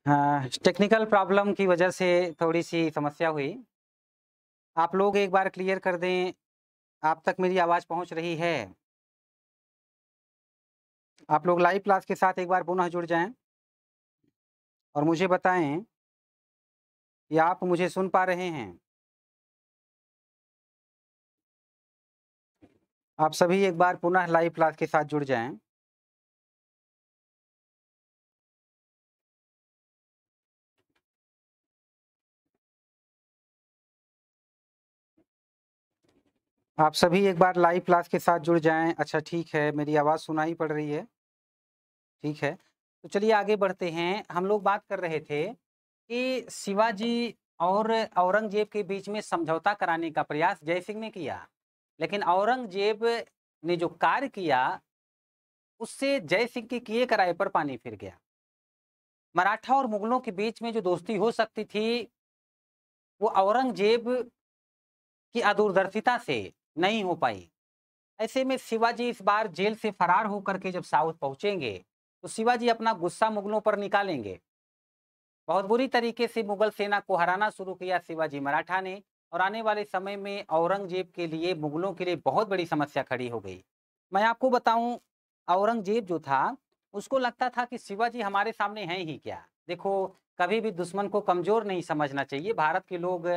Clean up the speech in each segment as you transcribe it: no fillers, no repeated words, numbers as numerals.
हाँ, technical problem की वजह से थोड़ी-सी समस्या हुई। आप लोग एक बार क्लियर कर दें, आप तक मेरी आवाज़ पहुँच रही है? आप लोग लाइव क्लास के साथ एक बार पुनः जुड़ जाएँ और मुझे बताएँ कि आप मुझे सुन पा रहे हैं? आप सभी एक बार पुनः लाइव क्लास के साथ जुड़ जाएँ। आप सभी एक बार लाइव क्लास के साथ जुड़ जाएँ। अच्छा ठीक है, मेरी आवाज़ सुनाई पड़ रही है, ठीक है। तो चलिए आगे बढ़ते हैं। हम लोग बात कर रहे थे कि शिवाजी और औरंगज़ेब के बीच में समझौता कराने का प्रयास जय सिंह ने किया। लेकिन औरंगज़ेब ने जो कार्य किया, उससे जय सिंह के किए कराए पर पानी फिर गया। मराठा और मुगलों के बीच में जो दोस्ती हो सकती थी, वो औरंगज़ेब की अदूरदर्शिता से नहीं हो पाई। ऐसे में शिवाजी इस बार जेल से फरार होकर के जब साउथ पहुंचेंगे, तो शिवाजी अपना गुस्सा मुगलों पर निकालेंगे। बहुत बुरी तरीके से मुगल सेना को हराना शुरू किया शिवाजी मराठा ने और आने वाले समय में औरंगजेब के लिए मुगलों के लिए बहुत बड़ी समस्या खड़ी हो गई। मैं आपको बताऊं, औरंगजेब जो था, उसको लगता था कि शिवाजी हमारे सामने हैं ही क्या। देखो, कभी भी दुश्मन को कमजोर नहीं समझना चाहिए। भारत के लोग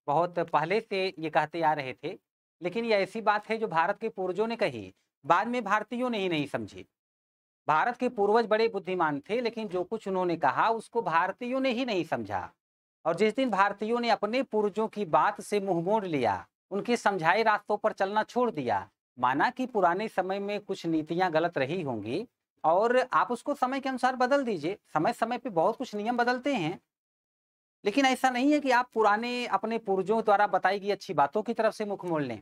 बहुत पहले से ये कहते आ रहे थे, लेकिन ये ऐसी बात है जो भारत के पूर्वजों ने कही, बाद में भारतीयों ने ही नहीं समझी। भारत के पूर्वज बड़े बुद्धिमान थे, लेकिन जो कुछ उन्होंने कहा उसको भारतीयों ने ही नहीं समझा। और जिस दिन भारतीयों ने अपने पूर्वजों की बात से मुंह मोड़ लिया, उनके समझाए रास्तों पर चलना छोड़ दिया, माना कि पुराने समय में कुछ नीतियां गलत रही होंगी और आप उसको समय के अनुसार बदल दीजिए। समय समय पे बहुत कुछ नियम बदलते हैं, लेकिन ऐसा नहीं है कि आप पुराने अपने पूर्वजों द्वारा बताई गई अच्छी बातों की तरफ से मुख मोड़ लें।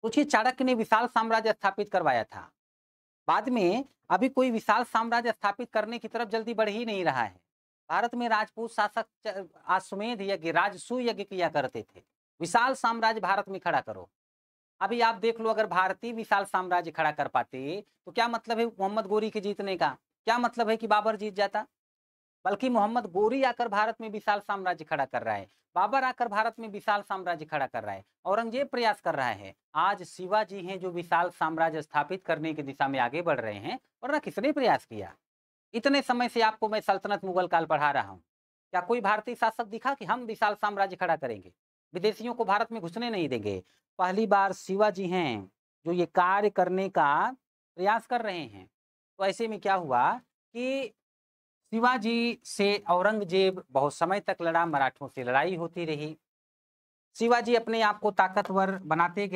सोचिए, चाणक्य ने विशाल साम्राज्य स्थापित करवाया था, बाद में अभी कोई विशाल साम्राज्य स्थापित करने की तरफ जल्दी बढ़ ही नहीं रहा है। भारत में राजपूत शासक अश्वमेध यज्ञ, राजसूय यज्ञ किया करते थे। विशाल साम्राज्य भारत में खड़ा करो। अभी आप देख लो, अगर भारतीय विशाल साम्राज्य खड़ा कर पाते, तो क्या मतलब है मोहम्मद गोरी के जीतने का? क्या मतलब है कि बाबर जीत जाता? बल्कि मोहम्मद गोरी आकर भारत में विशाल साम्राज्य खड़ा कर रहा है, बाबर आकर भारत में विशाल साम्राज्य खड़ा कर रहा है, औरंगजेब प्रयास कर रहा है। आज शिवाजी हैं जो विशाल साम्राज्य स्थापित करने की दिशा में आगे बढ़ रहे हैं, वरना किसने प्रयास किया? इतने समय से आपको मैं सल्तनत मुगल काल पढ़ा रहा हूं, क्या कोई भारतीय शासक दिखा कि हम विशाल साम्राज्य खड़ा करेंगे, विदेशियों को भारत में घुसने नहीं देंगे? पहली बार शिवाजी हैं जो ये कार्य करने का प्रयास कर रहे हैं। तो ऐसे में क्या हुआ कि शिवाजी से औरंगजेब बहुत समय तक लड़ा, मराठों से लड़ाई होती रही। शिवाजी अपने आप को ताकतवर बनाते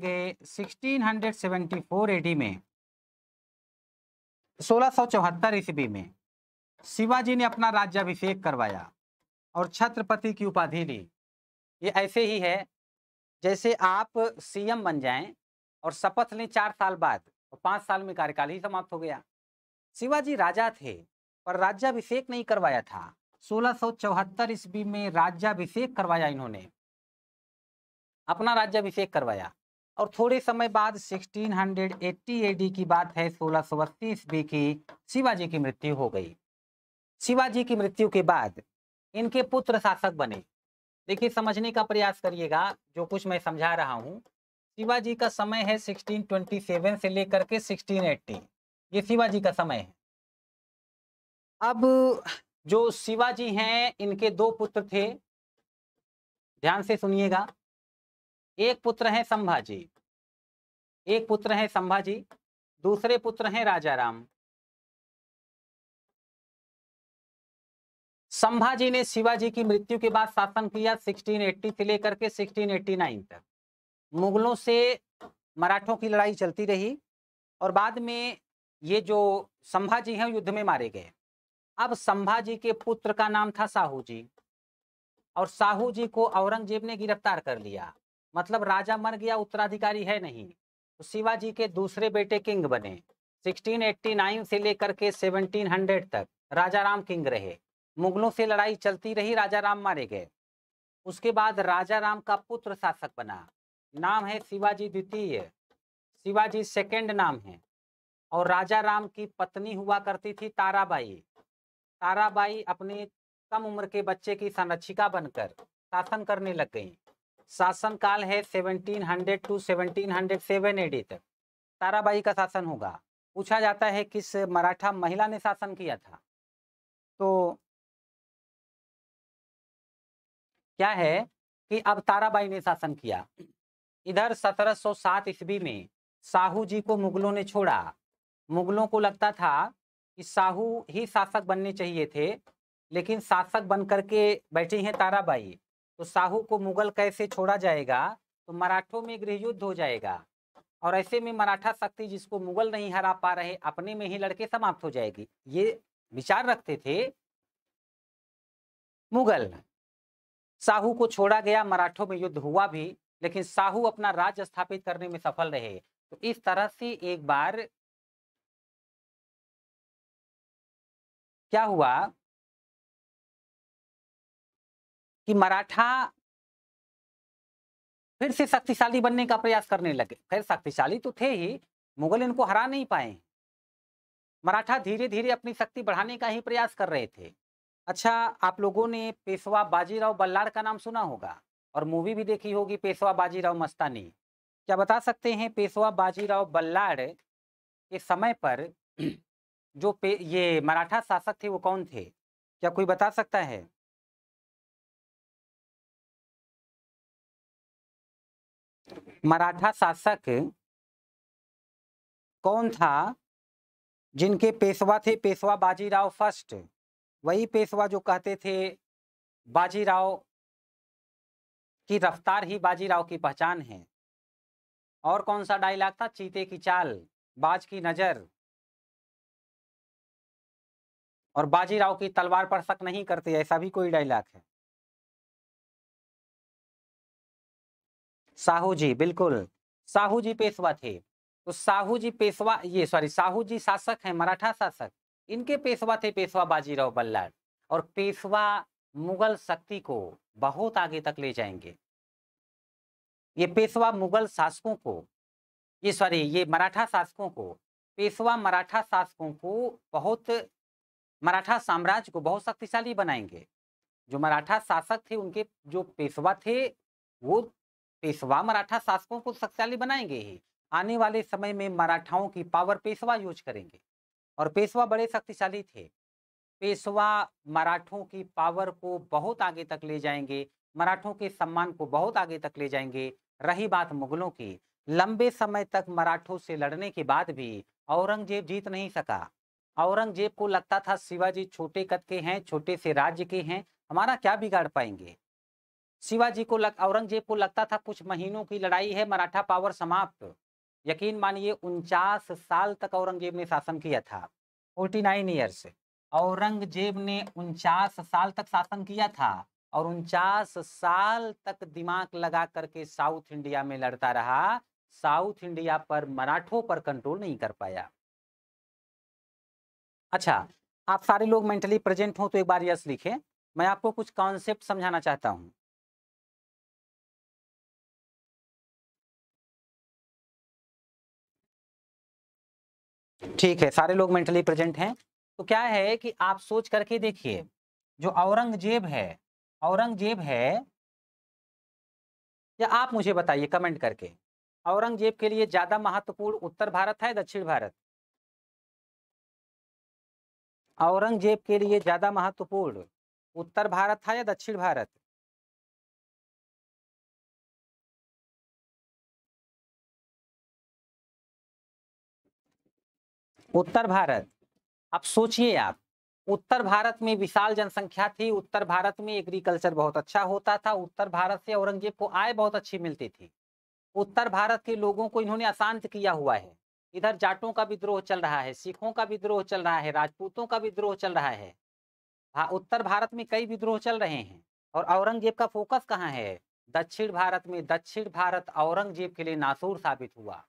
गए 1674 एडी में, 1674 ईस्वी में शिवाजी ने अपना राज्याभिषेक करवाया और छत्रपति की उपाधि ली। ये ऐसे ही है जैसे आप सीएम बन जाएं और शपथ लें 4 साल बाद, और 5 साल में कार्यकाल ही समाप्त हो गया। शिवाजी राजा थे, पर राज्याभिषेक नहीं करवाया था। 1674 ईस्वी में राज्याभिषेक करवाया इन्होंने, अपना राज्याभिषेक करवाया। और थोड़े समय बाद 1680 एडी की बात है, 1680 ईस्वी की, शिवाजी की मृत्यु हो गई। शिवाजी की मृत्यु के बाद इनके पुत्र शासक बने। देखिए, समझने का प्रयास करिएगा जो कुछ मैं समझा रहा हूं। शिवाजी का समय है 1627 से लेकर के 1680, ये शिवाजी का समय है। अब जो शिवाजी हैं, इनके दो पुत्र थे, ध्यान से सुनिएगा। एक पुत्र है संभाजी, एक पुत्र है संभाजी, दूसरे पुत्र हैं राजा राम। संभाजी ने शिवाजी की मृत्यु के बाद शासन किया 1680 से लेकर के 1689 तक। मुगलों से मराठों की लड़ाई चलती रही और बाद में ये जो संभाजी हैं युद्ध में मारे गए। अब संभाजी के पुत्र का नाम था साहू जी, और साहू जी को औरंगजेब ने गिरफ्तार कर लिया। मतलब राजा मर गया, उत्तराधिकारी है नहीं, तो शिवाजी के दूसरे बेटे किंग बने। 1689 से लेकर के 1700 तक राजा राम किंग रहे। मुगलों से लड़ाई चलती रही, राजा राम मारे गए। उसके बाद राजा राम का पुत्र शासक बना, नाम है शिवाजी द्वितीय, शिवाजी सेकंड नाम है। और राजा राम की पत्नी हुआ करती थी ताराबाई। ताराबाई अपने कम उम्र के बच्चे की संरक्षिका बनकर शासन करने लग गई। शासन काल है 1700 टू 1707 एडी तक ताराबाई का शासन होगा। पूछा जाता है किस मराठा महिला ने शासन किया था, तो क्या है कि अब ताराबाई ने शासन किया। इधर 1707 ईस्वी में साहू जी को मुगलों ने छोड़ा। मुगलों को लगता था कि साहू ही शासक बनने चाहिए थे, लेकिन शासक बन करके बैठी हैं ताराबाई, तो साहू को मुगल कैसे छोड़ा जाएगा, तो मराठों में गृह युद्ध हो जाएगा और ऐसे में मराठा शक्ति जिसको मुगल नहीं हरा पा रहे अपने में ही लड़के समाप्त हो जाएगी। ये विचार रखते थे मुगल। साहू को छोड़ा गया, मराठों में युद्ध हुआ भी, लेकिन साहू अपना राज्य स्थापित करने में सफल रहे। तो इस तरह से एक बार क्या हुआ कि मराठा फिर से शक्तिशाली बनने का प्रयास करने लगे। खैर शक्तिशाली तो थे ही, मुगल इनको हरा नहीं पाए। मराठा धीरे धीरे अपनी शक्ति बढ़ाने का ही प्रयास कर रहे थे। अच्छा, आप लोगों ने पेशवा बाजीराव बल्लाळ का नाम सुना होगा और मूवी भी देखी होगी पेशवा बाजीराव मस्तानी। क्या बता सकते हैं पेशवा बाजीराव बल्लाळ के समय पर जो ये मराठा शासक थे वो कौन थे? क्या कोई बता सकता है? मराठा शासक कौन था जिनके पेशवा थे पेशवा बाजीराव फर्स्ट? वही पेशवा जो कहते थे बाजीराव की रफ्तार ही बाजीराव की पहचान है। और कौन सा डायलॉग था? चीते की चाल, बाज की नजर और बाजीराव की तलवार पर शक नहीं करते, ऐसा भी कोई डायलॉग है। साहू जी, बिल्कुल साहू जी पेशवा थे। तो साहू जी पेशवा, ये सॉरी, साहू जी शासक हैं, मराठा शासक। इनके पेशवा थे पेशवा बाजीराव बल्लाळ और पेशवा मुगल शक्ति को बहुत आगे तक ले जाएंगे। ये पेशवा मुगल शासकों को, ये सॉरी, ये मराठा शासकों को, पेशवा मराठा शासकों को बहुत, मराठा साम्राज्य को बहुत शक्तिशाली बनाएंगे। जो मराठा शासक थे उनके जो पेशवा थे वो पेशवा मराठा शासकों को शक्तिशाली बनाएंगे ही। आने वाले समय में मराठाओं की पावर पेशवा यूज करेंगे और पेशवा बड़े शक्तिशाली थे। पेशवा मराठों की पावर को बहुत आगे तक ले जाएंगे, मराठों के सम्मान को बहुत आगे तक ले जाएंगे। रही बात मुगलों की, लंबे समय तक मराठों से लड़ने के बाद भी औरंगजेब जीत नहीं सका। औरंगजेब को लगता था शिवाजी छोटे कद के हैं, छोटे से राज्य के हैं, हमारा क्या बिगाड़ पाएंगे। शिवाजी को औरंगजेब को लगता था कुछ महीनों की लड़ाई है, मराठा पावर समाप्त। यकीन मानिए 49 साल तक औरंगजेब ने शासन किया था, 49 ईयर्स। औरंगजेब ने 49 साल तक शासन किया था और 49 साल तक दिमाग लगा करके साउथ इंडिया में लड़ता रहा, साउथ इंडिया पर मराठों पर कंट्रोल नहीं कर पाया। अच्छा, आप सारे लोग मेंटली प्रेजेंट हो तो एक बार यस लिखें। मैं आपको कुछ कॉन्सेप्ट समझाना चाहता हूं। ठीक है, सारे लोग मेंटली प्रेजेंट हैं। तो क्या है कि आप सोच करके देखिए, जो औरंगजेब है, या आप मुझे बताइए कमेंट करके, औरंगजेब के लिए ज्यादा महत्वपूर्ण उत्तर भारत है दक्षिण भारत? औरंगजेब के लिए ज्यादा महत्वपूर्ण उत्तर भारत था या दक्षिण भारत? उत्तर भारत। अब सोचिए आप, उत्तर भारत में विशाल जनसंख्या थी, उत्तर भारत में एग्रीकल्चर बहुत अच्छा होता था, उत्तर भारत से औरंगजेब को आय बहुत अच्छी मिलती थी। उत्तर भारत के लोगों को इन्होंने अशांत किया हुआ है। इधर जाटों का विद्रोह चल रहा है, सिखों का विद्रोह चल रहा है, राजपूतों का विद्रोह चल रहा है। हाँ, उत्तर भारत में कई विद्रोह चल रहे हैं और औरंगजेब का फोकस कहाँ है? दक्षिण भारत में। दक्षिण भारत औरंगजेब के लिए नासूर साबित हुआ।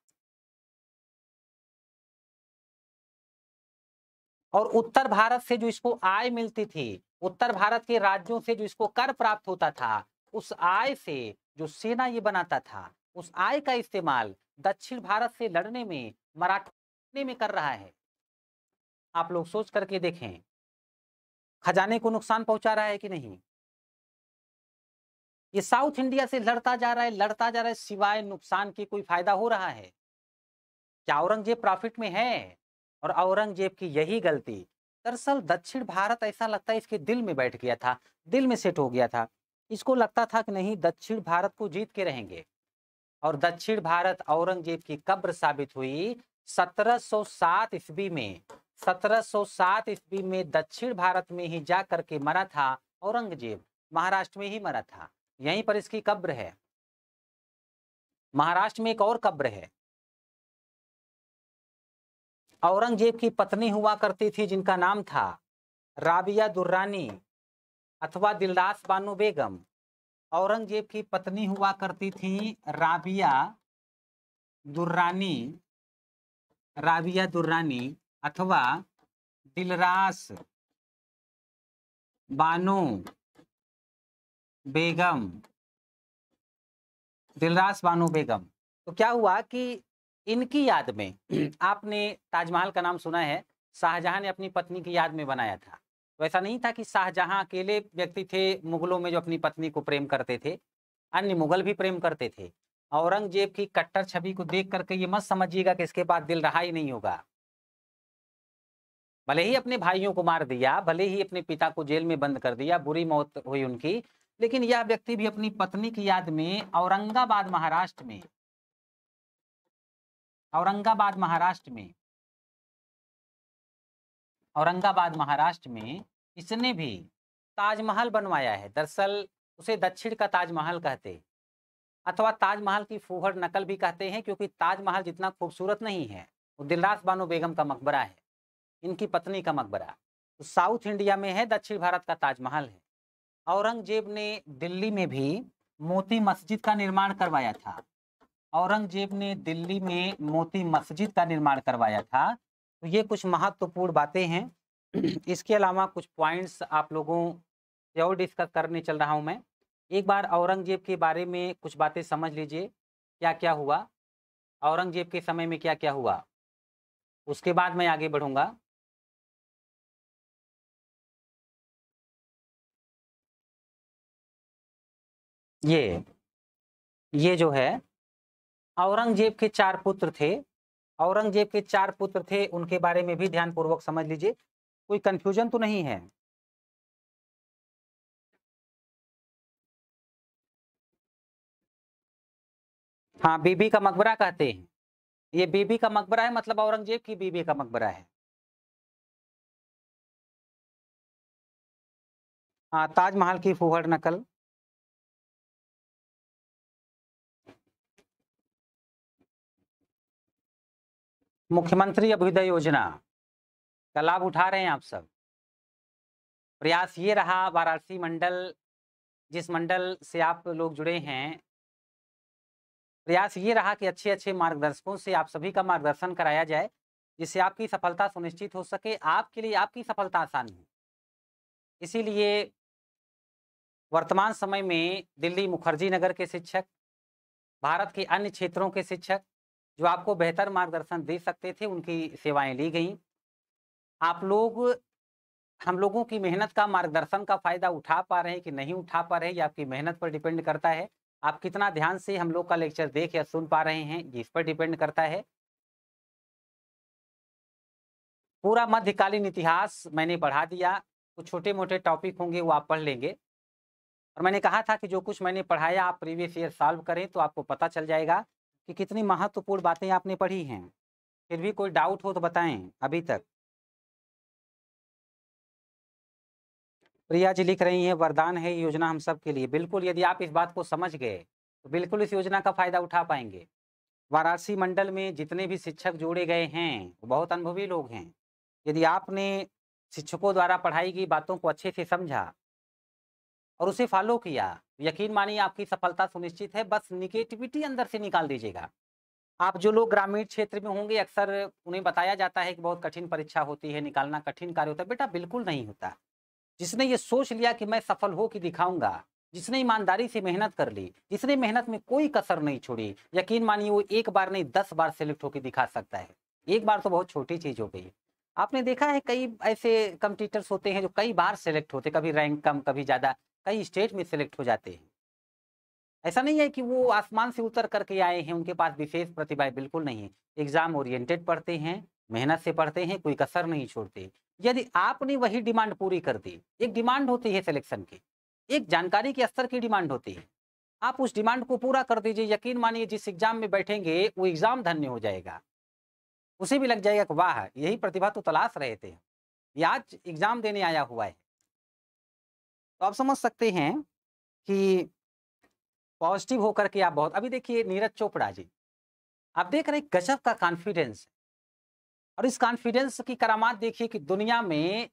और उत्तर भारत से जो इसको आय मिलती थी, उत्तर भारत के राज्यों से जो इसको कर प्राप्त होता था, उस आय से जो सेना ये बनाता था, उस आय का इस्तेमाल दक्षिण भारत से लड़ने में, मराठा में कर रहा है। आप लोग सोच करके देखें। खजाने को नुकसान पहुंचा रहा है कि नहीं? ये साउथ इंडिया से लड़ता जा रहा है, सिवाय नुकसान के कोई फायदा हो रहा है? क्या औरंगजेब प्रॉफिट में है? और औरंगजेब की यही गलती, दरअसल दक्षिण भारत ऐसा लगता है इसके दिल में बैठ गया था, दिल में सेट हो गया था। इसको लगता था कि नहीं, दक्षिण भारत को जीत के रहेंगे। और दक्षिण भारत औरंगजेब की कब्र साबित हुई 1707 ईस्वी में। 1707 ईस्वी में दक्षिण भारत में ही जा करके मरा था औरंगजेब, महाराष्ट्र में ही मरा था, यहीं पर इसकी कब्र है। महाराष्ट्र में एक और कब्र है। औरंगजेब की पत्नी हुआ करती थी जिनका नाम था राबिया दुर्रानी अथवा दिलदास बानो बेगम। औरंगजेब की पत्नी हुआ करती थी राबिया दुर्रानी अथवा दिलरास बानो बेगम। तो क्या हुआ कि इनकी याद में आपने ताजमहल का नाम सुना है, शाहजहां ने अपनी पत्नी की याद में बनाया था। तो ऐसा नहीं था कि शाहजहां अकेले व्यक्ति थे मुगलों में जो अपनी पत्नी को प्रेम करते थे, अन्य मुगल भी प्रेम करते थे। औरंगजेब की कट्टर छवि को देख करके ये मत समझिएगा कि इसके बाद दिल रहा ही नहीं होगा। भले ही अपने भाइयों को मार दिया, भले ही अपने पिता को जेल में बंद कर दिया, बुरी मौत हुई उनकी, लेकिन यह व्यक्ति भी अपनी पत्नी की याद में औरंगाबाद महाराष्ट्र में इसने भी ताजमहल बनवाया है। दरअसल उसे दक्षिण का ताजमहल कहते, अथवा ताजमहल की फूहड़ नकल भी कहते हैं, क्योंकि ताजमहल जितना खूबसूरत नहीं है, वो दिलरास बानो बेगम का मकबरा है, इनकी पत्नी का मकबरा। तो साउथ इंडिया में है, दक्षिण भारत का ताजमहल है। औरंगजेब ने दिल्ली में भी मोती मस्जिद का निर्माण करवाया था। तो ये कुछ महत्वपूर्ण बातें हैं। इसके अलावा कुछ पॉइंट्स आप लोगों से और डिस्कस करने चल रहा हूं मैं। एक बार औरंगजेब के बारे में कुछ बातें समझ लीजिए, क्या क्या हुआ औरंगजेब के समय में, क्या क्या हुआ, उसके बाद मैं आगे बढ़ूंगा। ये जो है औरंगजेब के 4 पुत्र थे, उनके बारे में भी ध्यानपूर्वक समझ लीजिए, कोई कंफ्यूजन तो नहीं है। हाँ, बीबी का मकबरा कहते हैं। ये बीबी का मकबरा है, मतलब औरंगजेब की बीबी का मकबरा है। हाँ, ताजमहल की फूहड़ नकल। मुख्यमंत्री अभ्युदय योजना का लाभ उठा रहे हैं आप सब। प्रयास ये रहा, वाराणसी मंडल, जिस मंडल से आप लोग जुड़े हैं, प्रयास ये रहा कि अच्छे अच्छे मार्गदर्शकों से आप सभी का मार्गदर्शन कराया जाए, जिससे आपकी सफलता सुनिश्चित हो सके, आपके लिए आपकी सफलता आसान हो। इसीलिए वर्तमान समय में दिल्ली मुखर्जी नगर के शिक्षक, भारत के अन्य क्षेत्रों के शिक्षक जो आपको बेहतर मार्गदर्शन दे सकते थे, उनकी सेवाएं ली गई। आप लोग हम लोगों की मेहनत का, मार्गदर्शन का फायदा उठा पा रहे हैं कि नहीं उठा पा रहे हैं, ये आपकी मेहनत पर डिपेंड करता है। आप कितना ध्यान से हम लोग का लेक्चर देख या सुन पा रहे हैं, ये इस पर डिपेंड करता है। पूरा मध्यकालीन इतिहास मैंने पढ़ा दिया, कुछ छोटे मोटे टॉपिक होंगे वो आप पढ़ लेंगे। और मैंने कहा था कि जो कुछ मैंने पढ़ाया आप प्रीवियस ईयर सॉल्व करें तो आपको पता चल जाएगा कि कितनी महत्वपूर्ण बातें आपने पढ़ी हैं। फिर भी कोई डाउट हो तो बताएं अभी तक। प्रिया जी लिख रही हैं, वरदान है ये योजना हम सब के लिए। बिल्कुल, यदि आप इस बात को समझ गए तो बिल्कुल इस योजना का फायदा उठा पाएंगे। वाराणसी मंडल में जितने भी शिक्षक जोड़े गए हैं वो बहुत अनुभवी लोग हैं। यदि आपने शिक्षकों द्वारा पढ़ाई गई बातों को अच्छे से समझा और उसे फॉलो किया, यकीन मानिए आपकी सफलता सुनिश्चित है। बस निगेटिविटी अंदर से निकाल दीजिएगा। आप जो लोग ग्रामीण क्षेत्र में होंगे, अक्सर उन्हें बताया जाता है कि बहुत कठिन परीक्षा होती है, निकालना कठिन कार्य होता है। बेटा बिल्कुल नहीं होता। जिसने ये सोच लिया कि मैं सफल हो के दिखाऊंगा, जिसने ईमानदारी से मेहनत कर ली, जिसने मेहनत में कोई कसर नहीं छोड़ी, यकीन मानिए वो एक बार नहीं 10 बार सेलेक्ट होकर दिखा सकता है। एक बार तो बहुत छोटी चीज हो गई। आपने देखा है कई ऐसे कॉम्पिटिटर्स होते हैं जो कई बार सेलेक्ट होते, कभी रैंक कम, कभी ज़्यादा, कई स्टेट में सेलेक्ट हो जाते हैं। ऐसा नहीं है कि वो आसमान से उतर करके आए हैं, उनके पास विशेष प्रतिभा है, बिल्कुल नहीं है। एग्ज़ाम ओरिएंटेड पढ़ते हैं, मेहनत से पढ़ते हैं, कोई कसर नहीं छोड़ते। यदि आपने वही डिमांड पूरी कर दी, एक डिमांड होती है सिलेक्शन की, एक जानकारी के स्तर की डिमांड होती है। आप उस डिमांड को पूरा कर दीजिए, यकीन मानिए जिस एग्ज़ाम में बैठेंगे, वो एग्ज़ाम धन्य हो जाएगा। उसे भी लग जाएगा कि वाह! यही प्रतिभा तो तलाश रहे थे। ये आज एग्ज़ाम देने आया हुआ है। तो आप समझ सकते हैं कि पॉज़िटिव होकर के आप बहुत अभी देखिए नीरज चोपड़ा जी, आप देख रहे हैं गज़ब का कॉन्फिडेंस और इस कॉन्फिडेंस की करामात देखिए कि दुनिया में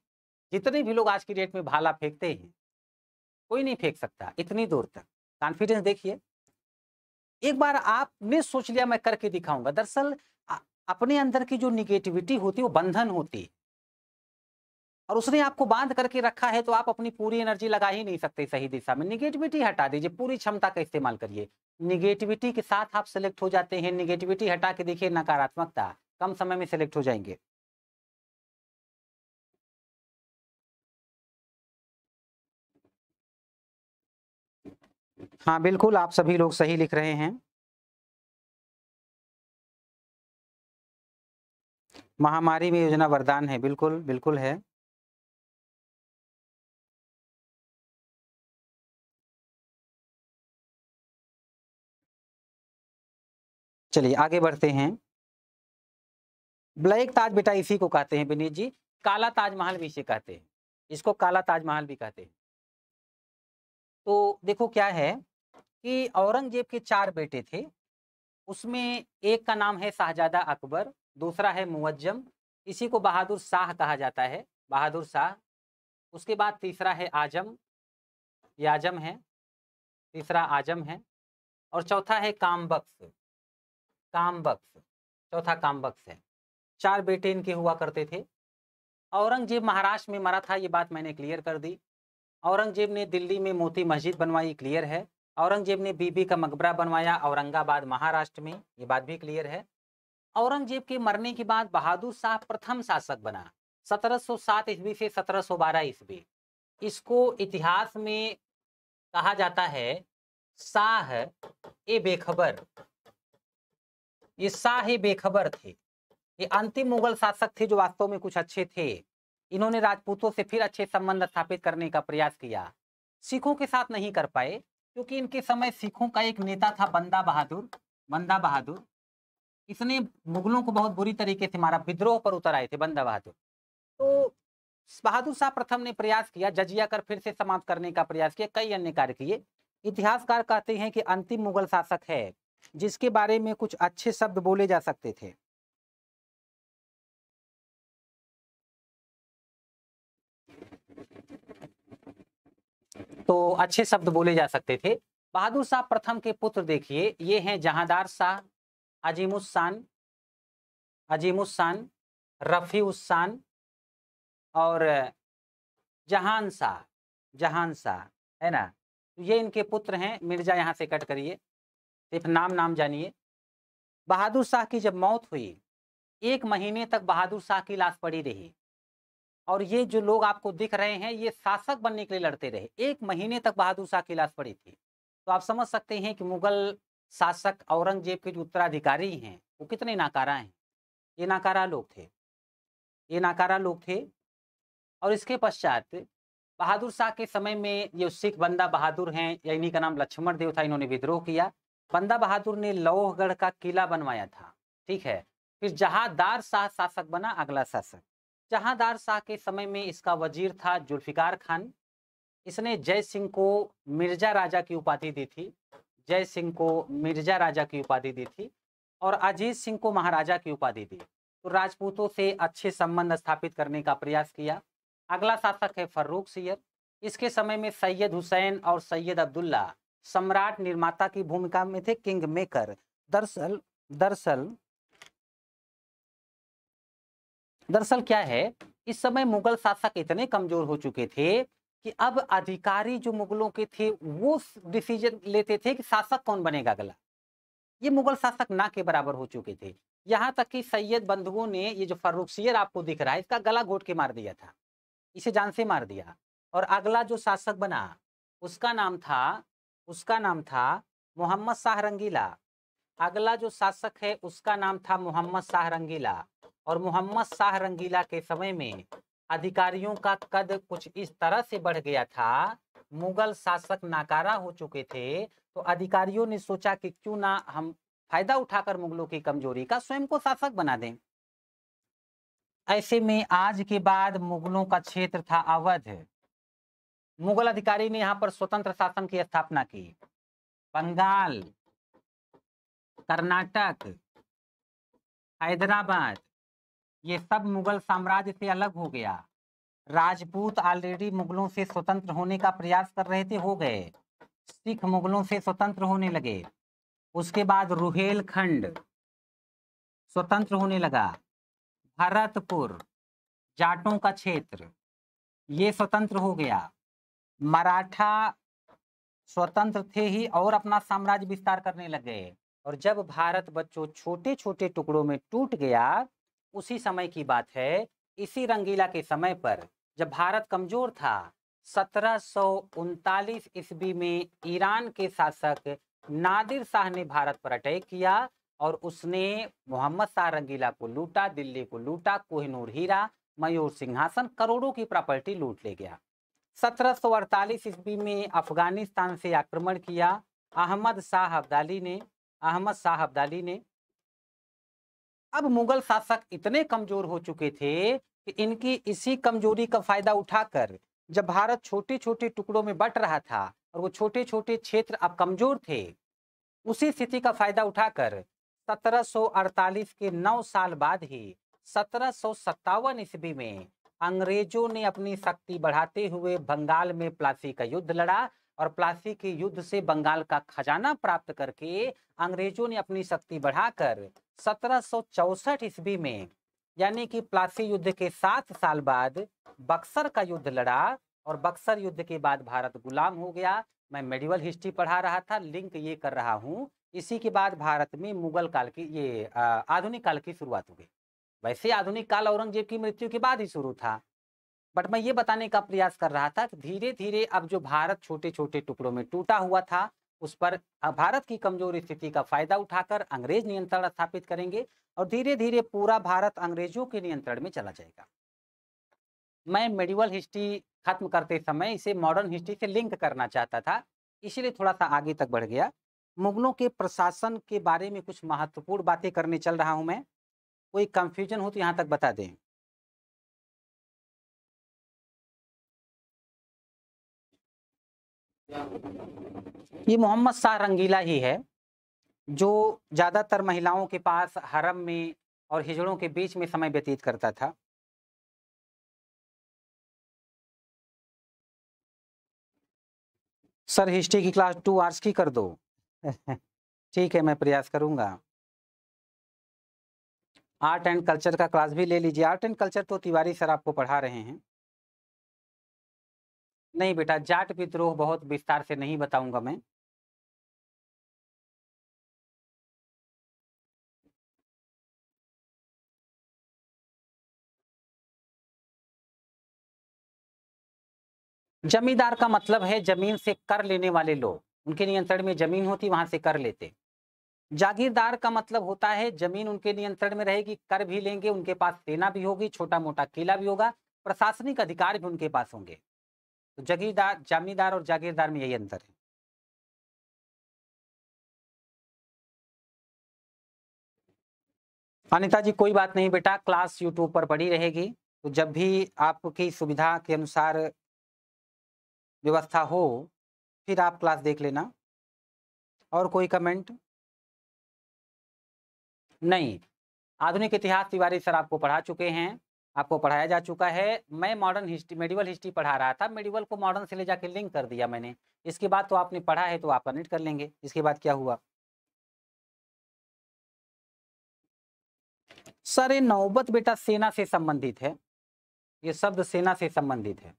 जितने भी लोग आज की डेट में भाला फेंकते हैं, कोई नहीं फेंक सकता इतनी दूर तक। कॉन्फिडेंस देखिए, एक बार आपने सोच लिया मैं करके दिखाऊँगा। दरअसल अपने अंदर की जो नेगेटिविटी होती है वो बंधन होती है और उसने आपको बांध करके रखा है, तो आप अपनी पूरी एनर्जी लगा ही नहीं सकते सही दिशा में। नेगेटिविटी हटा दीजिए, पूरी क्षमता का इस्तेमाल करिए। नेगेटिविटी के साथ आप सेलेक्ट हो जाते हैं, नेगेटिविटी हटा के देखिए नकारात्मकता, कम समय में सेलेक्ट हो जाएँगे। हाँ, बिल्कुल आप सभी लोग सही लिख रहे हैं। महामारी में योजना वरदान है, बिल्कुल, बिल्कुल है। चलिए आगे बढ़ते हैं। ब्लैक ताज बेटा इसी को कहते हैं विनीत जी, काला ताजमहल भी इसे कहते हैं। इसको काला ताजमहल भी कहते हैं। तो देखो क्या है कि औरंगज़ेब के 4 बेटे थे, उसमें एक का नाम है शाहज़ादा अकबर, दूसरा है मुअज़्ज़म, इसी को बहादुर शाह कहा जाता है, बहादुर शाह। उसके बाद तीसरा है आज़म, ये आज़म है, तीसरा आज़म है और चौथा है कामबख्श, कामबख्श, चौथा कामबख्श है। 4 बेटे इनके हुआ करते थे। औरंगज़ेब महाराष्ट्र में मरा था, ये बात मैंने क्लियर कर दी। औरंगज़ेब ने दिल्ली में मोती मस्जिद बनवाई, क्लियर है। औरंगज़ेब ने बीबी का मकबरा बनवाया औरंगाबाद महाराष्ट्र में, ये बात भी क्लियर है। औरंगज़ेब के मरने के बाद बहादुर शाह प्रथम शासक बना 1707 ईस्वी से 1712 ईस्वी। इसको इतिहास में कहा जाता है शाह ए बेखबर, ये शाह ए बेखबर थे। ये अंतिम मुगल शासक थे जो वास्तव में कुछ अच्छे थे। इन्होंने राजपूतों से फिर अच्छे संबंध स्थापित करने का प्रयास किया। सिखों के साथ नहीं कर पाए क्योंकि इनके समय सिखों का एक नेता था बंदा बहादुर, बंदा बहादुर। इसने मुगलों को बहुत बुरी तरीके से मारा, विद्रोह पर उतर आए थे बंदा बहादुर। तो बहादुर शाह प्रथम ने प्रयास किया जजिया कर फिर से समाप्त करने का प्रयास किया, कई अन्य कार्य किए। इतिहासकार कहते हैं कि अंतिम मुगल शासक है जिसके बारे में कुछ अच्छे शब्द बोले जा सकते थे। तो अच्छे शब्द बोले जा सकते थे। बहादुर शाह प्रथम के पुत्र देखिए, ये हैं जहांदार शाह, अजीमुस्सान, अजीमुस्सान, रफ़ी-उस-शान और जहान शाह, जहान शाह, है ना? तो ये इनके पुत्र हैं। मिर्ज़ा यहाँ से कट करिए, सिर्फ़ नाम-नाम जानिए। बहादुर शाह की जब मौत हुई, 1 महीने तक बहादुर शाह की लाश पड़ी रही और ये जो लोग आपको दिख रहे हैं, ये शासक बनने के लिए लड़ते रहे। 1 महीने तक बहादुर शाह की लाश पड़ी थी। तो आप समझ सकते हैं कि मुगल शासक औरंगज़ेब के जो उत्तराधिकारी हैं, वो कितने नाकारा हैं। ये नाकारा लोग थे, ये नाकारा लोग थे। और इसके पश्चात बहादुर शाह के समय में ये सिख बंदा बहादुर हैं, या इन्हीं का नाम लक्ष्मण देव था, इन्होंने विद्रोह किया। बंदा बहादुर ने लौहगढ़ का किला बनवाया था, ठीक है। फिर जहांदार शाह शासक बना, अगला शासक। जहांदार शाह के समय में इसका वजीर था जुल्फ़िकार खान। इसने जय सिंह को मिर्जा राजा की उपाधि दी थी, जय सिंह को मिर्जा राजा की उपाधि दी थी और अजीत सिंह को महाराजा की उपाधि दी। तो राजपूतों से अच्छे संबंध स्थापित करने का प्रयास किया। अगला शासक है फर्रुख सियर। इसके समय में सैयद हुसैन और सैयद अब्दुल्ला सम्राट निर्माता की भूमिका में थे, किंग मेकर। दरअसल दरअसल दरअसल क्या है, इस समय मुगल शासक इतने कमजोर हो चुके थे कि अब अधिकारी जो मुगलों के थे वो डिसीजन लेते थे कि शासक कौन बनेगा अगला। ये मुगल शासक ना के बराबर हो चुके थे। यहाँ तक कि सैयद बंधुओं ने ये जो फर्रुखसियर आपको दिख रहा है इसका गला घोट के मार दिया था, इसे जान से मार दिया। और अगला जो शासक बना उसका नाम था मोहम्मद शाह रंगीला। अगला जो शासक है उसका नाम था मोहम्मद शाह रंगीला। और मोहम्मद शाह रंगीला के समय में अधिकारियों का कद कुछ इस तरह से बढ़ गया था, मुगल शासक नाकारा हो चुके थे, तो अधिकारियों ने सोचा कि क्यों ना हम फायदा उठाकर मुगलों की कमजोरी का स्वयं को शासक बना दें। ऐसे में आज के बाद मुगलों का क्षेत्र था अवध। मुगल अधिकारी ने यहाँ पर स्वतंत्र शासन की स्थापना की। बंगाल, कर्नाटक, हैदराबाद, ये सब मुगल साम्राज्य से अलग हो गया। राजपूत ऑलरेडी मुगलों से स्वतंत्र होने का प्रयास कर रहे थे, हो गए। सिख मुगलों से स्वतंत्र होने लगे। उसके बाद रुहेलखंड स्वतंत्र होने लगा। भरतपुर, जाटों का क्षेत्र, ये स्वतंत्र हो गया। मराठा स्वतंत्र थे ही और अपना साम्राज्य विस्तार करने लगे। और जब भारत बच्चों छोटे छोटे टुकड़ों में टूट गया, उसी समय की बात है, इसी रंगीला के समय पर जब भारत कमजोर था, 1739 ईस्वी में ईरान के शासक नादिर शाह ने भारत पर अटैक किया और उसने मोहम्मद शाह रंगीला को लूटा, दिल्ली को लूटा, कोहिनूर हीरा, मयूर सिंहासन, करोड़ों की प्रॉपर्टी लूट ले गया। 1748 ईस्वी में अफगानिस्तान से आक्रमण किया अहमद शाह अब्दाली ने। अब मुगल शासक इतने कमजोर हो चुके थे कि इनकी इसी कमजोरी का फायदा उठाकर जब भारत छोटे छोटे टुकड़ों में बंट रहा था और वो छोटे छोटे क्षेत्र अब कमजोर थे, उसी स्थिति का फायदा उठाकर 1748 के 9 साल बाद ही 1757 ईस्वी में अंग्रेजों ने अपनी शक्ति बढ़ाते हुए बंगाल में प्लासी का युद्ध लड़ा और प्लासी के युद्ध से बंगाल का खजाना प्राप्त करके अंग्रेजों ने अपनी शक्ति बढ़ाकर 1764 ईस्वी में, यानी कि प्लासी युद्ध के 7 साल बाद बक्सर का युद्ध लड़ा और बक्सर युद्ध के बाद भारत गुलाम हो गया। मैं मेडिवल हिस्ट्री पढ़ा रहा था, लिंक ये कर रहा हूँ। इसी के बाद भारत में मुगल काल की ये आधुनिक काल की शुरुआत हो गई। वैसे आधुनिक काल औरंगजेब की मृत्यु के बाद ही शुरू था, बट मैं ये बताने का प्रयास कर रहा था कि धीरे धीरे अब जो भारत छोटे छोटे टुकड़ों में टूटा हुआ था, उस पर भारत की कमजोर स्थिति का फायदा उठाकर अंग्रेज नियंत्रण स्थापित करेंगे और धीरे धीरे पूरा भारत अंग्रेजों के नियंत्रण में चला जाएगा। मैं मेडिवल हिस्ट्री खत्म करते समय इसे मॉडर्न हिस्ट्री से लिंक करना चाहता था, इसीलिए थोड़ा सा आगे तक बढ़ गया। मुगलों के प्रशासन के बारे में कुछ महत्वपूर्ण बातें करने चल रहा हूं मैं, कोई कंफ्यूजन हो तो यहां तक बता दें। ये मोहम्मद शाह रंगीला ही है जो ज्यादातर महिलाओं के पास हरम में और हिजड़ों के बीच में समय व्यतीत करता था। सर हिस्ट्री की क्लास 2 आवर्स की कर दो। ठीक है, मैं प्रयास करूंगा। आर्ट एंड कल्चर का क्लास भी ले लीजिए। आर्ट एंड कल्चर तो तिवारी सर आपको पढ़ा रहे हैं। नहीं बेटा, जाट विद्रोह बहुत विस्तार से नहीं बताऊंगा मैं। जमींदार का मतलब है जमीन से कर लेने वाले लोग, उनके नियंत्रण में जमीन होती, वहां से कर लेते। जागीरदार का मतलब होता है जमीन उनके नियंत्रण में रहेगी, कर भी लेंगे, उनके पास सेना भी होगी, छोटा मोटा किला भी होगा, प्रशासनिक अधिकार भी उनके पास होंगे। तो जगीरदार, जमींदार और जागीरदार में यही अंतर है। अनिता जी कोई बात नहीं बेटा, क्लास यूट्यूब पर पड़ी रहेगी, तो जब भी आपकी सुविधा के अनुसार व्यवस्था हो फिर आप क्लास देख लेना। और कोई कमेंट? नहीं, आधुनिक इतिहास तिवारी सर आपको पढ़ा चुके हैं, आपको पढ़ाया जा चुका है। मैं मॉडर्न हिस्ट्री, मेडिवल हिस्ट्री पढ़ा रहा था, मेडिवल को मॉडर्न से ले जाके लिंक कर दिया मैंने। इसके बाद तो आपने पढ़ा है तो आप कनेक्ट कर लेंगे। इसके बाद क्या हुआ? सर ये नौबत बेटा सेना से संबंधित है, ये शब्द सेना से संबंधित है।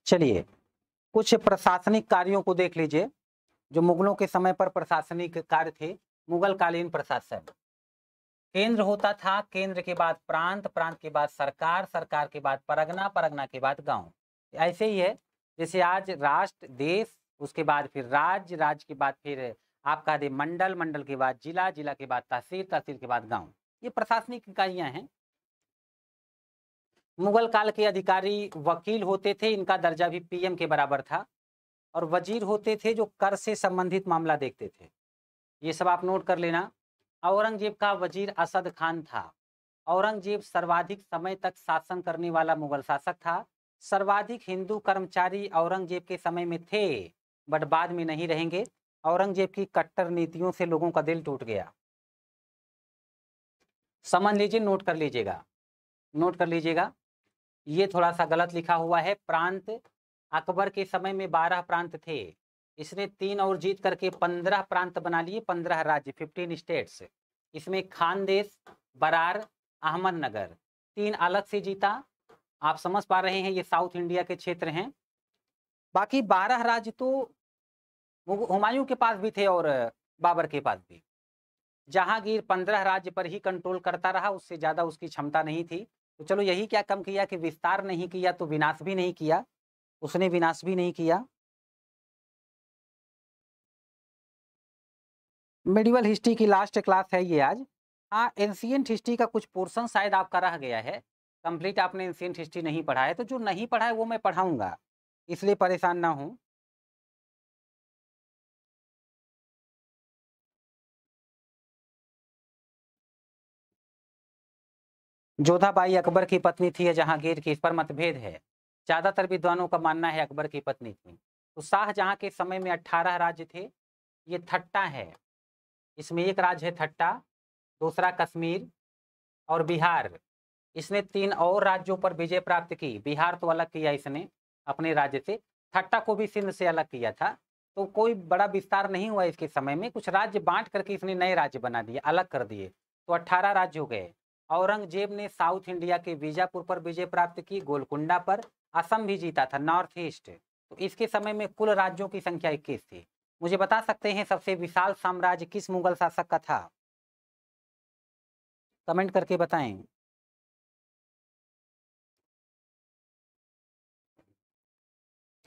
चलिए कुछ प्रशासनिक कार्यों को देख लीजिए जो मुगलों के समय पर प्रशासनिक कार्य थे। मुगल कालीन प्रशासन, केंद्र होता था, केंद्र के बाद प्रांत, प्रांत के बाद सरकार, सरकार के बाद परगना, परगना के बाद गांव। ऐसे ही है जैसे आज राष्ट्र, देश, उसके बाद फिर राज्य, राज्य के बाद फिर आपका दे मंडल, मंडल के बाद जिला, जिला के बाद तहसील, तहसील के बाद गांव। ये प्रशासनिक इकाइयां हैं। मुगल काल के अधिकारी वकील होते थे, इनका दर्जा भी पीएम के बराबर था। और वजीर होते थे जो कर से संबंधित मामला देखते थे। ये सब आप नोट कर लेना। औरंगजेब का वजीर असद खान था। औरंगजेब सर्वाधिक समय तक शासन करने वाला मुगल शासक था। सर्वाधिक हिंदू कर्मचारी औरंगजेब के समय में थे, बट बाद में नहीं रहेंगे। औरंगजेब की कट्टर नीतियों से लोगों का दिल टूट गया। समझ लीजिए, नोट कर लीजिएगा, नोट कर लीजिएगा। ये थोड़ा सा गलत लिखा हुआ है। प्रांत, अकबर के समय में 12 प्रांत थे, इसने 3 और जीत करके 15 प्रांत बना लिए, 15 राज्य, 15 स्टेट्स। इसमें खानदेश, बरार, अहमदनगर 3 अलग से जीता। आप समझ पा रहे हैं, ये साउथ इंडिया के क्षेत्र हैं। बाकी 12 राज्य तो हुमायूं के पास भी थे और बाबर के पास भी। जहांगीर 15 राज्य पर ही कंट्रोल करता रहा, उससे ज्यादा उसकी क्षमता नहीं थी। तो चलो यही क्या कम किया कि विस्तार नहीं किया तो विनाश भी नहीं किया, उसने विनाश भी नहीं किया। मेडिवल हिस्ट्री की लास्ट क्लास है ये आज। हाँ, एंशिएंट हिस्ट्री का कुछ पोर्शन शायद आपका रह गया है, कंप्लीट आपने एंशिएंट हिस्ट्री नहीं पढ़ा है। तो जो नहीं पढ़ा है वो मैं पढ़ाऊंगा, इसलिए परेशान ना हूं। जोधाबाई अकबर की पत्नी थी या जहांगीर की, इस पर मतभेद है। ज्यादातर विद्वानों का मानना है अकबर की पत्नी थी। तो शाहजहां के समय में 18 राज्य थे। ये थट्टा है, इसमें एक राज्य है थट्टा, दूसरा कश्मीर और बिहार। इसने 3 और राज्यों पर विजय प्राप्त की। बिहार तो अलग किया इसने अपने राज्य से, थट्टा को भी सिंध से अलग किया था। तो कोई बड़ा विस्तार नहीं हुआ इसके समय में, कुछ राज्य बांट करके इसने नए राज्य बना दिए, अलग कर दिए, तो 18 राज्य हो गए। औरंगजेब ने साउथ इंडिया के बीजापुर पर विजय प्राप्त की, गोलकुंडा पर, असम भी जीता था, नॉर्थ ईस्ट। तो इसके समय में कुल राज्यों की संख्या 21 थी। मुझे बता सकते हैं सबसे विशाल साम्राज्य किस मुगल शासक का था? कमेंट करके बताएं।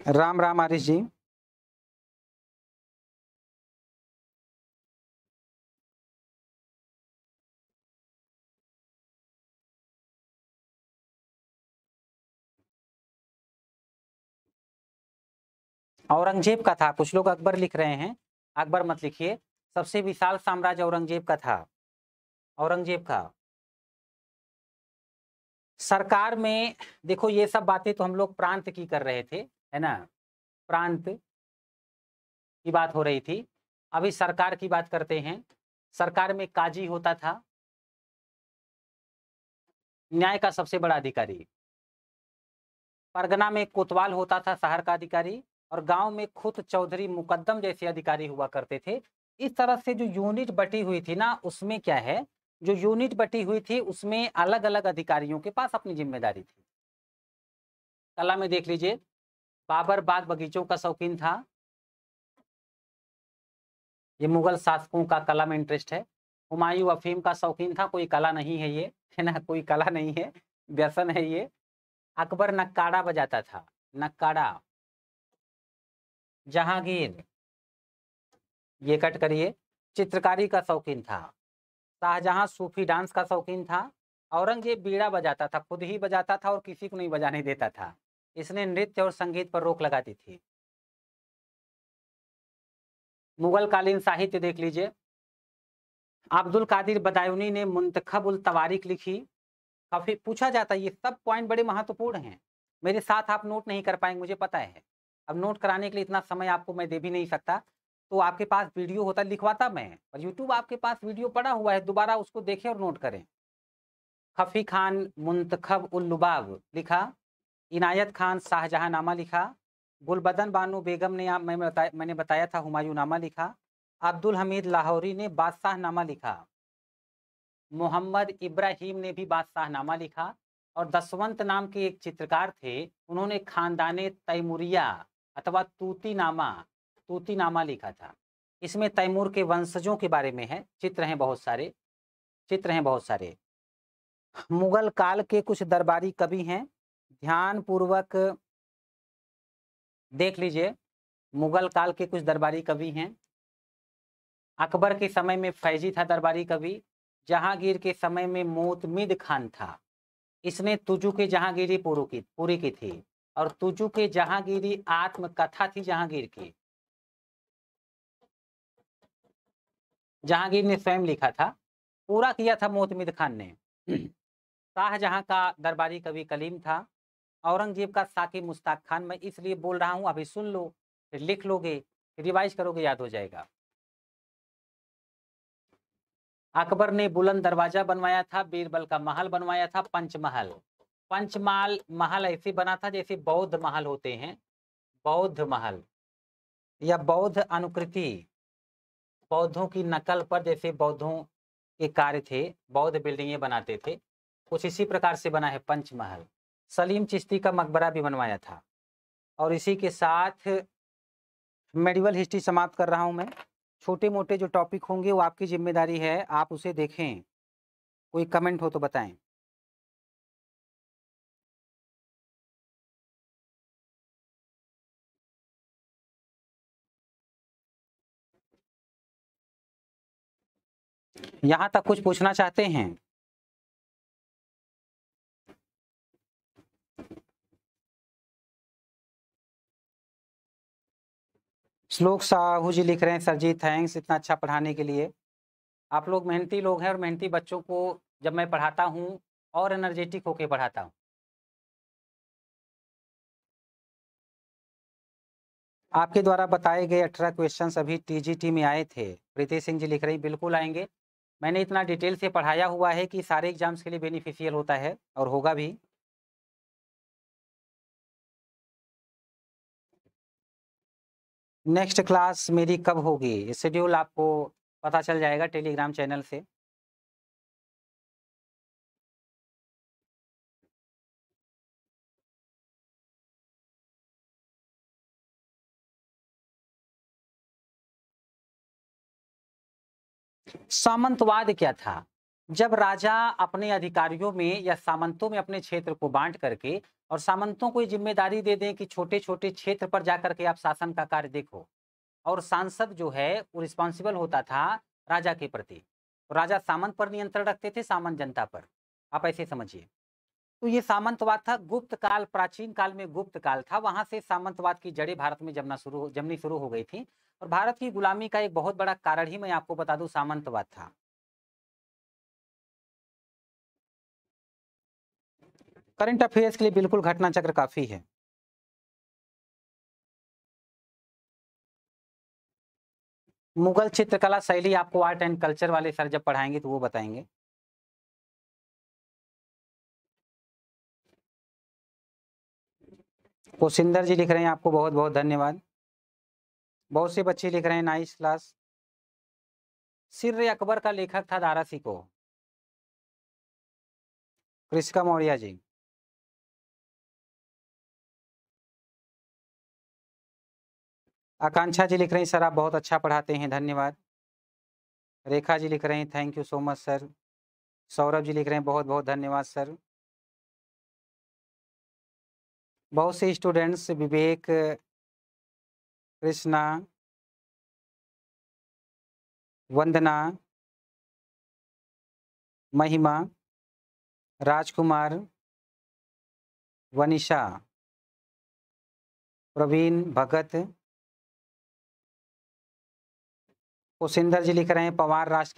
राम राम आरिश जी। औरंगजेब का था, कुछ लोग अकबर लिख रहे हैं, अकबर मत लिखिए। सबसे विशाल साम्राज्य औरंगजेब का था, औरंगजेब का। सरकार में देखो, ये सब बातें तो हम लोग प्रांत की कर रहे थे, है ना, प्रांत की बात हो रही थी। अभी सरकार की बात करते हैं। सरकार में काजी होता था, न्याय का सबसे बड़ा अधिकारी। परगना में कोतवाल होता था, शहर का अधिकारी। और गांव में खुद चौधरी, मुकद्दम जैसे अधिकारी हुआ करते थे। इस तरह से जो यूनिट बटी हुई थी ना, उसमें क्या है, जो यूनिट बटी हुई थी उसमें अलग अलग अधिकारियों के पास अपनी जिम्मेदारी थी। कला में देख लीजिए, बाबर बाग बगीचों का शौकीन था। ये मुगल शासकों का कला में इंटरेस्ट है। हुमायूं अफीम का शौकीन था, कोई कला नहीं है ये, है ना, कोई कला नहीं है, व्यसन है ये। अकबर नक्काड़ा बजाता था, नक्काड़ा। जहांगीर, ये कट करिए, चित्रकारी का शौकीन था। शाहजहां सूफी डांस का शौकीन था। औरंगजेब बीड़ा बजाता था, खुद ही बजाता था और किसी को नहीं बजाने देता था। इसने नृत्य और संगीत पर रोक लगा दी थी। मुगल कालीन साहित्य देख लीजिए, अब्दुल कादिर बदायूनी ने मुंतखब उल तवारीख लिखी। काफी पूछा जाता है, ये सब पॉइंट बड़े महत्वपूर्ण हैं। मेरे साथ आप नोट नहीं कर पाएंगे, मुझे पता है। अब नोट कराने के लिए इतना समय आपको मैं दे भी नहीं सकता। तो आपके पास वीडियो होता, लिखवाता मैं, और यूट्यूब आपके पास वीडियो पड़ा हुआ है, दोबारा उसको देखें और नोट करें। खफी खान मुंतखब उल लुबाब लिखा। इनायत खान शाहजहांनामा लिखा। गुलबदन बानो बेगम ने, मैंने बताया था, हुमायूंनामा लिखा। अब्दुल हमीद लाहौरी ने बादशाहनामा लिखा। मोहम्मद इब्राहिम ने भी बादशाहनामा लिखा। और दसवंत नाम के एक चित्रकार थे, उन्होंने खानदाने तैमूरिया अथवा तूतीनामा लिखा था। इसमें तैमूर के वंशजों के बारे में है, चित्र हैं बहुत सारे। मुगल काल के कुछ दरबारी कवि हैं, ध्यान पूर्वक देख लीजिए। मुगल काल के कुछ दरबारी कवि हैं। अकबर के समय में फैजी था दरबारी कवि। जहांगीर के समय में मोतमिद खान था, इसने तुजू की जहांगीरी पूरी की थी। और तुजू के जहांगीरी आत्मकथा थी जहांगीर की, जहांगीर ने स्वयं लिखा था, पूरा किया था मोतमिद खान ने। शाहजहां का दरबारी कवि कलीम था। औरंगजेब का साकी मुश्ताक खान। मैं इसलिए बोल रहा हूं, अभी सुन लो, फिर लिख लोगे, फिर रिवाइज करोगे, याद हो जाएगा। अकबर ने बुलंद दरवाजा बनवाया था, बीरबल का महल बनवाया था, पंचमहल महल ऐसे बना था जैसे बौद्ध महल होते हैं, बौद्ध महल या बौद्ध अनुकृति, बौद्धों की नकल पर, जैसे बौद्धों के कार्य थे, बौद्ध बिल्डिंगें बनाते थे, कुछ इसी प्रकार से बना है पंचमहल। सलीम चिश्ती का मकबरा भी बनवाया था। और इसी के साथ मेडिवल हिस्ट्री समाप्त कर रहा हूं मैं। छोटे मोटे जो टॉपिक होंगे वो आपकी जिम्मेदारी है, आप उसे देखें। कोई कमेंट हो तो बताएं। यहां तक कुछ पूछना चाहते हैं? श्लोक साहू जी लिख रहे हैं, सर जी थैंक्स इतना अच्छा पढ़ाने के लिए। आप लोग मेहनती लोग हैं और मेहनती बच्चों को जब मैं पढ़ाता हूं और एनर्जेटिक होके पढ़ाता हूं। आपके द्वारा बताए गए 18 क्वेश्चंस अभी टीजीटी में आए थे। प्रीति सिंह जी लिख रही बिल्कुल आएंगे। मैंने इतना डिटेल से पढ़ाया हुआ है कि सारे एग्जाम्स के लिए बेनिफिशियल होता है और होगा भी। नेक्स्ट क्लास मेरी कब होगी, शेड्यूल आपको पता चल जाएगा टेलीग्राम चैनल से। सामंतवाद क्या था? जब राजा अपने अधिकारियों में या सामंतों में अपने क्षेत्र को बांट करके और सामंतों को ये जिम्मेदारी दे दें कि छोटे छोटे क्षेत्र पर जाकर के आप शासन का कार्य देखो, और सांसद जो है वो रिस्पॉन्सिबल होता था राजा के प्रति। राजा सामंत पर नियंत्रण रखते थे, सामंत जनता पर। आप ऐसे समझिए। तो ये सामंतवाद था। गुप्त काल, प्राचीन काल में गुप्त काल था, वहां से सामंतवाद की जड़ें भारत में जमनी शुरू हो गई थी। और भारत की गुलामी का एक बहुत बड़ा कारण ही मैं आपको बता दूं सामंतवाद था। करंट अफेयर्स के लिए बिल्कुल घटना चक्र काफी है। मुगल चित्रकला शैली आपको आर्ट एंड कल्चर वाले सर जब पढ़ाएंगे तो वो बताएंगे। कोशिंदर जी लिख रहे हैं आपको बहुत बहुत धन्यवाद। बहुत से बच्चे लिख रहे हैं नाइस क्लास। सिर अकबर का लेखक था दारा सिकोह। कृषिका मौर्य जी। आकांक्षा जी लिख रहे हैं सर आप बहुत अच्छा पढ़ाते हैं, धन्यवाद। रेखा जी लिख रहे हैं thank you so much sir. Saurabh ji लिख रहे हैं बहुत बहुत धन्यवाद सर। बहुत से स्टूडेंट्स विवेक, कृष्णा, वंदना, महिमा, राजकुमार, वनिशा, प्रवीण भगत, कुशिंदर जी लिख रहे हैं पवार राष्ट्र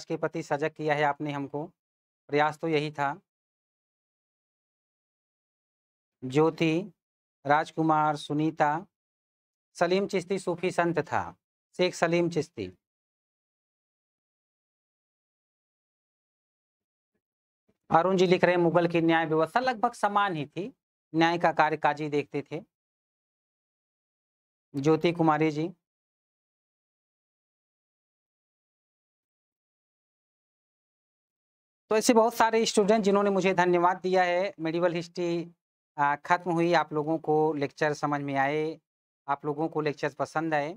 के प्रति सजग किया है आपने हमको, प्रयास तो यही था। ज्योति, राजकुमार, सुनीता, सलीम चिश्ती सूफी संत था, शेख सलीम चिश्ती। अरुण जी लिख रहे हैं मुगल की न्याय व्यवस्था लगभग समान ही थी, न्याय का कार्य काजी देखते थे। ज्योति कुमारी जी। तो ऐसे बहुत सारे स्टूडेंट जिन्होंने मुझे धन्यवाद दिया है मेडिवल हिस्ट्री ख़त्म हुई। आप लोगों को लेक्चर समझ में आए, आप लोगों को लेक्चर पसंद आए।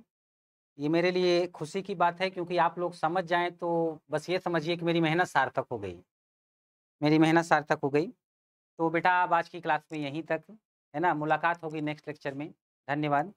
ये मेरे लिए खुशी की बात है, क्योंकि आप लोग समझ जाएँ तो बस ये समझिए कि मेरी मेहनत सार्थक हो गई। मेरी मेहनत सार्थक हो गई। तो बेटा अब आज की क्लास में यहीं तक, है ना? मुलाकात होगी नेक्स्ट लेक्चर में। धन्यवाद।